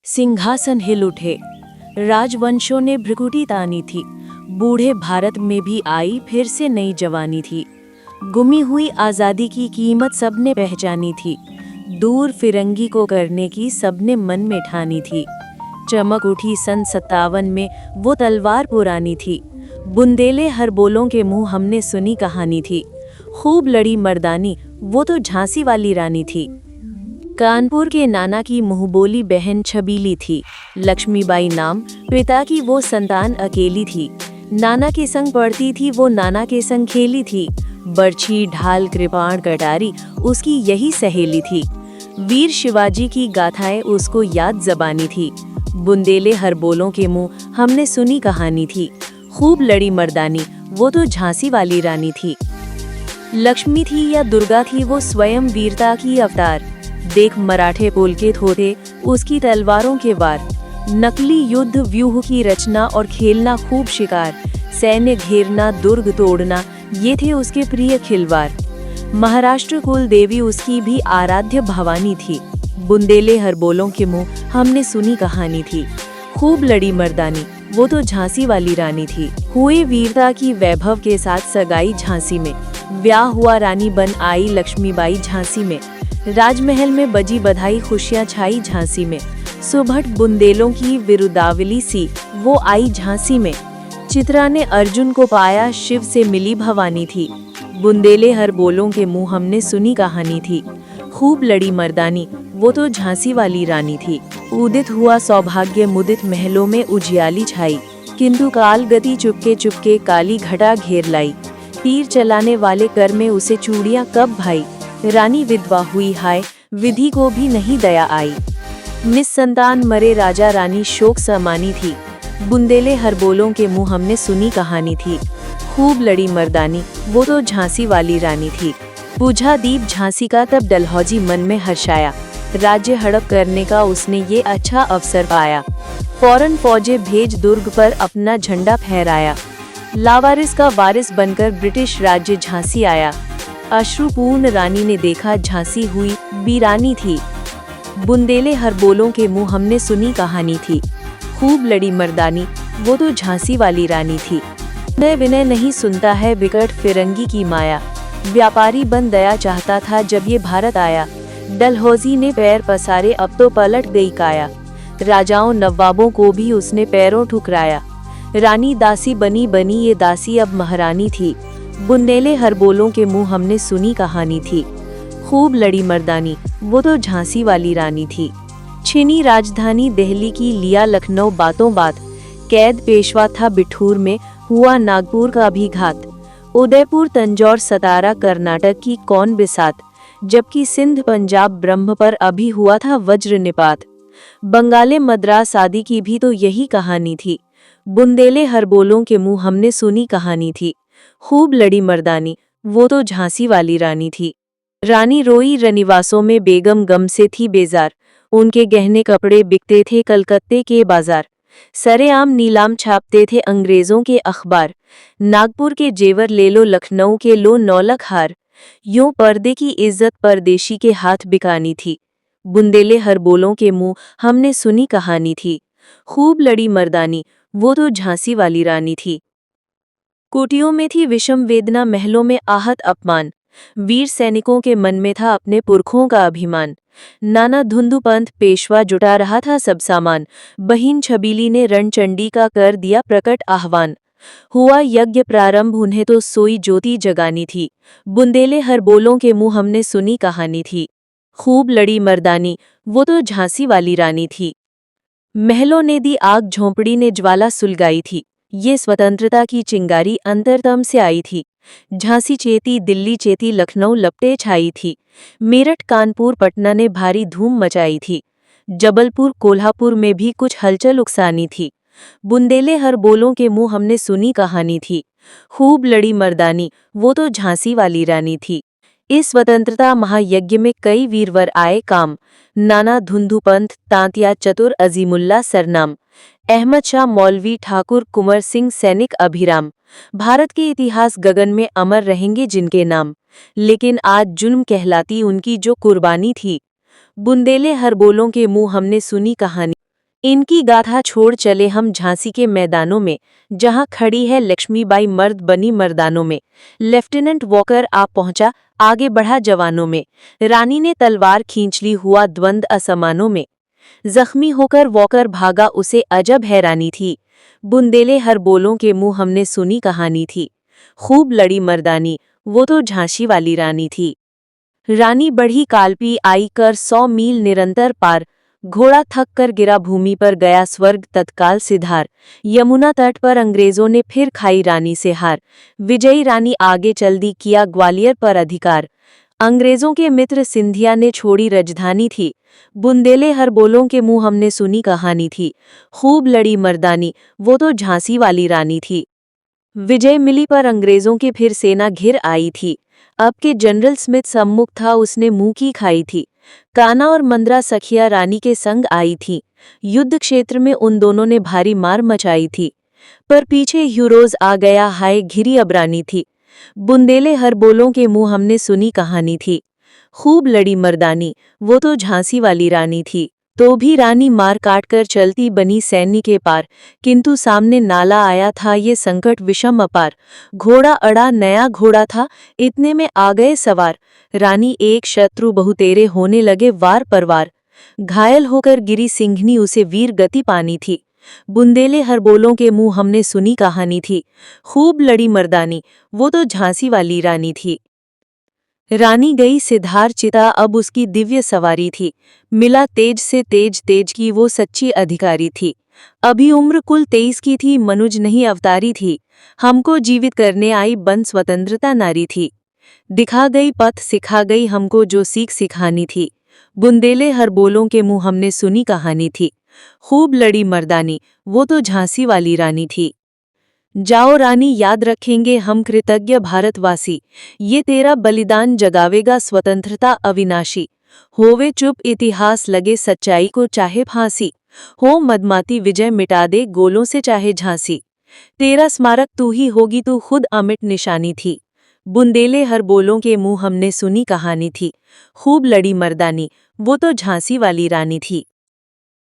सिंहासन हिल उठे। राजवंशों ने भ्रिकुटी तानी थी। बूढ़े भारत में भी आई फिर से नई जवानी थी। गुमी हुई आज़ादी की कीमत सबने पहचानी थी। दूर फिरंगी को करने की सबने मन में ठानी थी। चमक उठी सन 57 में वो तलवार पुरानी थी। बुंदेले हर बोलों के मुंह हमने सुनी कहानी थी। खूब लड़ी मर्दानी, वो तो झांसी वाली रानी थी। कानपुर के नाना की मुंहबोली बहन छबीली थी। लक्ष्मीबाई नाम, पिता की वो संतान अकेली थी। नाना के संग पढ़ती थी वो, नाना के संग खेली थी। बर्छी ढाल कृपाण कटारी उसकी यही सहेली थी। वीर शिवाजी की गाथाएं उसको याद जबानी थी। बुंदेले हर बोलों के मुंह हमने सुनी कहानी थी। खूब लड़ी मर्दानी, वो तो झांसी वाली रानी थी। लक्ष्मी थी या दुर्गा थी वो, स्वयं वीरता की अवतार। देख मराठे पुलकित होते उसकी तलवारों के वार। नकली युद्ध व्यूह की रचना और खेलना खूब शिकार। सैन्य घेरना दुर्ग तोड़ना ये थे उसके प्रिय खिलवाड़। महाराष्ट्र कुल देवी उसकी भी आराध्य भवानी थी। बुंदेले हर बोलों के मुंह हमने सुनी कहानी थी। खूब लड़ी मर्दानी, वो तो झांसी वाली रानी थी। हुए वीरता की वैभव के साथ सगाई झांसी में। ब्याह हुआ रानी बन आई लक्ष्मीबाई झांसी में। राजमहल में बजी बधाई खुशियां छाई झांसी में। सुभट बुंदेलों की विरुदावली सी वो आई झांसी में। चित्रा ने अर्जुन को पाया, शिव से मिली भवानी थी। बुंदेले हर बोलों के मुंह हमने सुनी कहानी थी। खूब लड़ी मर्दानी, वो तो झांसी वाली रानी थी। उदित हुआ सौभाग्य मुदित महलों में उजियाली छाई। किंतु काल गति चुपके चुपके काली घटा घेर लाई। तीर चलाने वाले कर में उसे चूड़ियां कब भाई। रानी विधवा हुई हाय, विधि को भी नहीं दया आई। निस्संतान मरे राजा रानी शोक समानी थी। बुंदेले हर बोलों के मुंह हमने सुनी कहानी थी। खूब लड़ी मर्दानी, वो तो झांसी वाली रानी थी। बुझा दीप झांसी का तब डलहौजी मन में हर्षाया। राज्य हड़प करने का उसने ये अच्छा अवसर पाया। फौरन फौजे भेज दुर्ग पर अपना झंडा फहराया। लावारिस का वारिस बनकर ब्रिटिश राज्य झांसी आया। अश्रुपूर्ण रानी ने देखा झांसी हुई वीरानी थी। बुंदेले हर बोलों के मुंह हमने सुनी कहानी थी। खूब लड़ी मर्दानी, वो तो झांसी वाली रानी थी। विनय विनय नहीं सुनता है विकट फिरंगी की माया। व्यापारी बन दया चाहता था जब ये भारत आया। डलहौजी ने पैर पसारे अब तो पलट गई काया। राजाओं नवाबों को भी उसने पैरों ठुकराया। रानी दासी बनी बनी ये दासी अब महारानी थी। बुंदेले हर बोलों के मुंह हमने सुनी कहानी थी। खूब लड़ी मर्दानी, वो तो झांसी वाली रानी थी। छिनी राजधानी दिल्ली की लिया लखनऊ बातों बात। कैद पेशवा था बिठूर में, हुआ नागपुर का भी घात। उदयपुर तंजौर सतारा कर्नाटक की कौन बिसात। जबकि सिंध पंजाब ब्रह्म पर अभी हुआ था वज्र निपात। बंगाले मद्रास आदि की भी तो यही कहानी थी। बुंदेले हर बोलों के मुंह हमने सुनी कहानी थी। खूब लड़ी मर्दानी, वो तो झांसी वाली रानी थी। रानी रोई रनिवासों में बेगम गम से थी बेजार। उनके गहने कपड़े बिकते थे कलकत्ते के बाजार। सरेआम नीलाम छापते थे अंग्रेजों के अखबार। नागपुर के जेवर ले लो, लखनऊ के लो नौलख हार। यूं पर्दे की इज्जत परदेशी के हाथ बिकानी थी। बुंदेले हर बोलों के मुंह हमने सुनी कहानी थी। खूब लड़ी मर्दानी, वो तो झांसी वाली रानी थी। कुटियों में थी विषम वेदना, महलों में आहत अपमान। वीर सैनिकों के मन में था अपने पुरखों का अभिमान। नाना धुंधुपंथ पेशवा जुटा रहा था सब सामान। बहिन छबीली ने रणचंडी का कर दिया प्रकट आह्वान। हुआ यज्ञ प्रारंभ, उन्हें तो सोई ज्योति जगानी थी। बुंदेले हर बोलों के मुंह हमने सुनी कहानी थी। खूब लड़ी मर्दानी, वो तो झांसी वाली रानी थी। महलों ने दी आग, झोंपड़ी ने ज्वाला सुलगाई थी। ये स्वतंत्रता की चिंगारी अंतरतम से आई थी। झांसी चेती, दिल्ली चेती, लखनऊ लपटे छाई थी। मेरठ कानपुर पटना ने भारी धूम मचाई थी। जबलपुर कोल्हापुर में भी कुछ हलचल उकसानी थी। बुंदेले हर बोलों के मुंह हमने सुनी कहानी थी। खूब लड़ी मर्दानी, वो तो झांसी वाली रानी थी। इस स्वतंत्रता महायज्ञ में कई वीरवर आए काम। नाना धुंधुपंथ, तांतिया चतुर, अजीमुल्ला सरनाम। अहमद शाह मौलवी, ठाकुर कुंवर सिंह, सैनिक अभिराम। भारत के इतिहास गगन में अमर रहेंगे जिनके नाम। लेकिन आज जुल्म कहलाती उनकी जो कुर्बानी थी। बुंदेले हर बोलों के मुंह हमने सुनी कहानी। इनकी गाथा छोड़ चले हम झांसी के मैदानों में, जहां खड़ी है लक्ष्मीबाई मर्द बनी मर्दानों में। लेफ्टिनेंट वॉकर आ पहुंचा, आगे बढ़ा जवानों में। रानी ने तलवार खींच ली, हुआ द्वंद असमानों में। जख्मी होकर वॉकर भागा, उसे अजब हैरानी थी। बुंदेले हर बोलों के मुंह हमने सुनी कहानी थी। खूब लड़ी मर्दानी, वो तो झांसी वाली रानी थी। रानी बढ़ी कालपी, आई कर 100 मील निरंतर पार। घोड़ा थक कर गिरा भूमि पर, गया स्वर्ग तत्काल सिधार। यमुना तट पर अंग्रेजों ने फिर खाई रानी से हार। विजयी रानी आगे चल दी, किया ग्वालियर पर अधिकार। अंग्रेजों के मित्र सिंधिया ने छोड़ी राजधानी थी। बुंदेले हर बोलों के मुंह हमने सुनी कहानी थी। खूब लड़ी मर्दानी, वो तो झांसी वाली रानी थी। विजय मिली पर अंग्रेजों की फिर सेना घिर आई थी। अब के जनरल स्मिथ सम्मुख था, उसने मुंह की खाई थी। कान्हा और मंद्रा सखिया रानी के संग आई थी। युद्ध क्षेत्र में उन दोनों ने भारी मार मचाई थी। पर पीछे ह्यूरोज आ गया, हाय घिरी अब रानी थी। बुंदेले हर बोलों के मुंह हमने सुनी कहानी थी। खूब लड़ी मर्दानी, वो तो झांसी वाली रानी थी। तो भी रानी मार काट कर चलती बनी सैन्य के पार, किंतु सामने नाला आया था ये संकट विषम अपार। घोड़ा अड़ा, नया घोड़ा था, इतने में आ गए सवार। रानी एक शत्रु बहुतेरे, होने लगे वार परवार। घायल होकर गिरी सिंघनी, उसे वीर गति पानी थी। बुंदेले हर बोलों के मुंह हमने सुनी कहानी थी। खूब लड़ी मर्दानी, वो तो झांसी वाली रानी थी। रानी गई सिधार चिता, अब उसकी दिव्य सवारी थी। मिला तेज से तेज, तेज की वो सच्ची अधिकारी थी। अभी उम्र कुल 23 की थी, मनुज नहीं अवतारी थी। हमको जीवित करने आई, बन स्वतंत्रता नारी थी। दिखा गई पथ, सिखा गई हमको जो सीख सिखानी थी। बुंदेले हर बोलों के मुंह हमने सुनी कहानी थी। खूब लड़ी मर्दानी, वो तो झांसी वाली रानी थी। जाओ रानी, याद रखेंगे हम कृतज्ञ भारतवासी। ये तेरा बलिदान जगावेगा स्वतंत्रता अविनाशी। होवे चुप इतिहास, लगे सच्चाई को चाहे फांसी। हो मदमाती विजय, मिटा दे गोलों से चाहे झांसी। तेरा स्मारक तू ही होगी, तू खुद अमिट निशानी थी। बुंदेले हर बोलों के मुंह हमने सुनी कहानी थी। खूब लड़ी मर्दानी, वो तो झांसी वाली रानी थी।